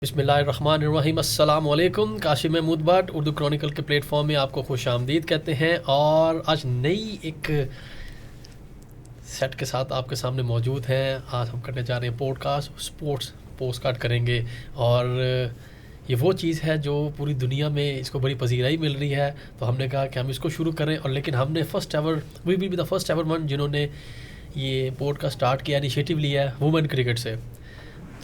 बिस्मिल्लाहिर्रहमानिर्रहीम अस्सलाम वालेकुम। काशिम महमूद भट्ट उर्दू क्रॉनिकल के प्लेटफॉर्म में आपको खुश आमदीद कहते हैं और आज नई एक सेट के साथ आपके सामने मौजूद हैं। आज हम करने जा रहे हैं पॉडकास्ट स्पोर्ट्स पोस्ट कार्ड करेंगे और ये वो चीज़ है जो पूरी दुनिया में इसको बड़ी पजीराई मिल रही है, तो हमने कहा कि हम इसको शुरू करें। और लेकिन हमने we will be the first ever one जिन्होंने ये पॉडकास्ट स्टार्ट किया, इनिशिएटिव लिया है वुमेन क्रिकेट से।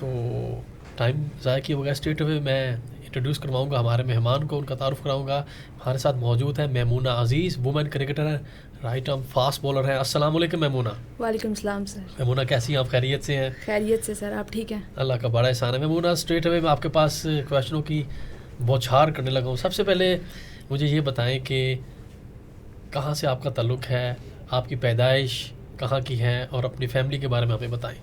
तो टाइम ज़ाया किए बगैर स्ट्रेट अवे मैं इंट्रोड्यूस करवाऊंगा हमारे मेहमान को, उनका तारुफ कराऊंगा। हमारे साथ मौजूद है मेमूना अजीज़, वुमेन क्रिकेटर हैं, राइट आर्म फास्ट बॉलर हैं। अस्सलाम वालेकुम मेमूना। वालेकुम सलाम सर। मेमूना कैसी हैं आप? खैरियत से हैं? खैरियत से सर, आप ठीक हैं? अल्लाह का बड़ा एहसान है। मेमूना स्ट्रेट अवे मैं आपके पास क्वेश्चनों की बौछार करने लगा हूँ। सबसे पहले मुझे ये बताएं कि कहाँ से आपका ताल्लुक़ है, आपकी पैदाइश कहाँ की है और अपनी फैमिली के बारे में हमें बताएं।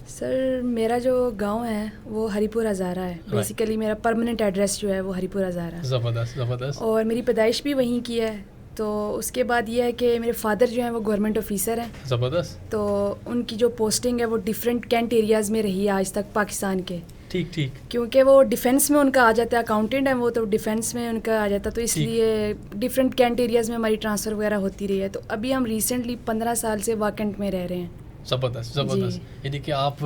सर मेरा जो गांव है वो हरीपुर हज़ारा है। बेसिकली मेरा परमानेंट एड्रेस जो है वो हरीपुर हज़ारा है। ज़बरदस्त ज़बरदस्त। और मेरी पैदाइश भी वहीं की है। तो उसके बाद ये है कि मेरे फादर जो हैं वो गवर्नमेंट ऑफिसर हैं। ज़बरदस्त। तो उनकी जो पोस्टिंग है वो डिफरेंट कैंट एरियाज़ में रही है आज तक पाकिस्तान के। ठीक ठीक। क्योंकि वो डिफेंस में उनका आ जाता है, अकाउंटेंट है वो, तो डिफेंस में उनका आ जाता है, तो इसलिए डिफरेंट कैंट एरियाज़ में हमारी ट्रांसफ़र वगैरह होती रही है। तो अभी हम रिसेंटली 15 साल से वाकंट में रह रहे हैं। ज़बरदस्त ज़बरदस्त। यानी कि आप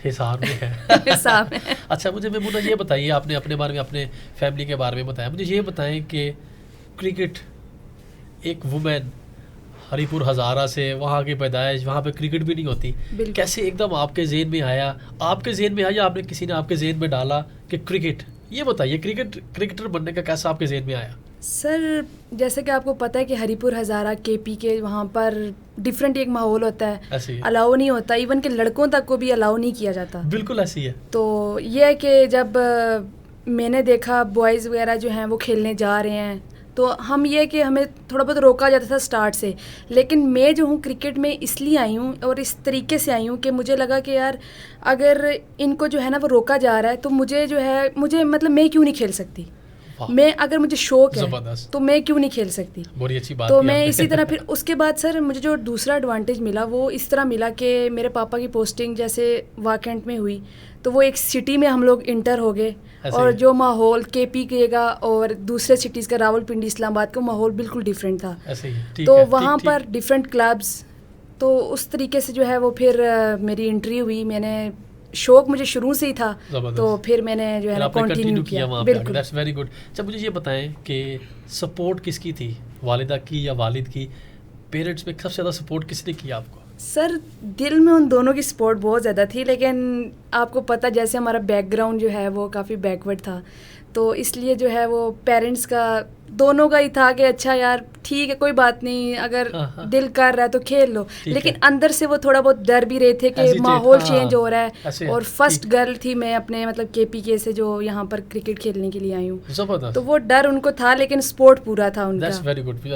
हिसार में हैं। हिसार में। अच्छा, मुझे मेमूना ये बताइए, आपने अपने बारे में, अपने फैमिली के बारे में बताया, मुझे ये बताएं कि क्रिकेट, एक वुमेन हरीपुर हज़ारा से, वहाँ की पैदाइश, वहाँ पे क्रिकेट भी नहीं होती, कैसे एकदम आपके ज़हन में आया? आपके ज़हन में आया, आपने किसी ने आपके ज़हन में डाला कि क्रिकेट? ये बताइए, क्रिकेटर बनने का कैसा आपके ज़हन में आया? सर जैसे कि आपको पता है कि हरीपुर हज़ारा केपी के वहाँ पर डिफरेंट एक माहौल होता है, अलाउ नहीं होता, इवन के लड़कों तक को भी अलाउ नहीं किया जाता। बिल्कुल ऐसी है। तो ये है कि जब मैंने देखा बॉयज़ वगैरह जो हैं वो खेलने जा रहे हैं, तो हम ये कि हमें थोड़ा बहुत रोका जाता था स्टार्ट से। लेकिन मैं जो हूँ क्रिकेट में इसलिए आई हूँ और इस तरीके से आई हूँ कि मुझे लगा कि यार अगर इनको जो है ना वो रोका जा रहा है, तो मुझे मतलब मैं क्यों नहीं खेल सकती। मैं अगर मुझे शौक है तो मैं क्यों नहीं खेल सकती। बड़ी अच्छी बात। तो मैं इसी तरह फिर उसके बाद सर मुझे जो दूसरा एडवांटेज मिला वो इस तरह मिला कि मेरे पापा की पोस्टिंग जैसे वाकंट में हुई, तो वो एक सिटी में हम लोग इंटर हो गए और जो माहौल केपी का और दूसरे सिटीज़ का, रावलपिंडी, इस्लामाबाद का माहौल बिल्कुल डिफरेंट था। तो वहाँ पर डिफरेंट क्लब्स, तो उस तरीके से जो है वो फिर मेरी एंट्री हुई। मैंने शौक मुझे शुरू से ही था, तो फिर मैंने जो है ना कंटिन्यू किया। बिल्कुल, दैट्स वेरी गुड। अच्छा, मुझे ये बताएं कि सपोर्ट किसकी थी, वालिदा की या वालिद की? पेरेंट्स में सबसे ज़्यादा सपोर्ट किसने किया आपको? सर दिल में उन दोनों की सपोर्ट बहुत ज़्यादा थी, लेकिन आपको पता जैसे हमारा बैकग्राउंड जो है वो काफ़ी बैकवर्ड था, तो इसलिए जो है वो पेरेंट्स का दोनों का ही था कि अच्छा यार ठीक है कोई बात नहीं, अगर दिल कर रहा है तो खेल लो। लेकिन अंदर से वो थोड़ा बहुत डर भी रहे थे कि माहौल चेंज हो रहा है। और फर्स्ट गर्ल थी मैं अपने मतलब केपीके से जो यहाँ पर क्रिकेट खेलने के लिए आई हूँ, तो वो डर उनको था, लेकिन सपोर्ट पूरा था उनका।